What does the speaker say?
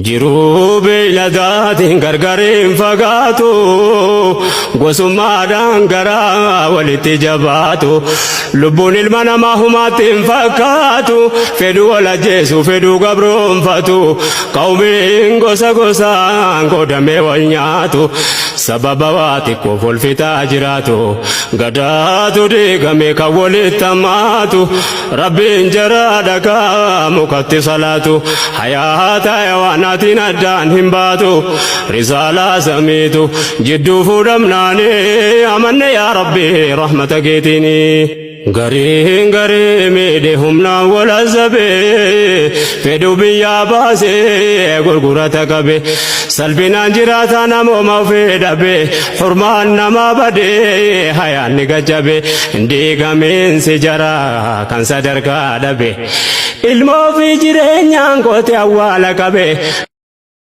Jiruu beeyladaatiin gargariin fagaatu gosummaadhaan garaa walitti jabaatu lubbuun ilma namaa humaatti hin fakkaatu fedhuu wal ajjeesu fedhuu gabroonfatu qawmiin gosa gosaan qoodamee wal nyaatu sababa waa xiqqoof wal fixaa jiraatu gadaatu diigame kan walitti hammaatu rabbiin jaraa dhagaa mukatti salaatu hayaata hayawaanaatiin addaan hin baatu risaalaa samiitu jidduu fuudhamnaani amanne yaa rabbi rahmata keetiini gariin garii miidhe humnaan wal azabe fedhuu biyyaa baasee gurgurata qabe salphinaan jiraata namooma ofii dhabe hurmaan namaa badee hayaanni gajjabe diigameensi jaraa kan sadarkaa dhabe ilmoo fi jireenyaan kootee awwaala qabe.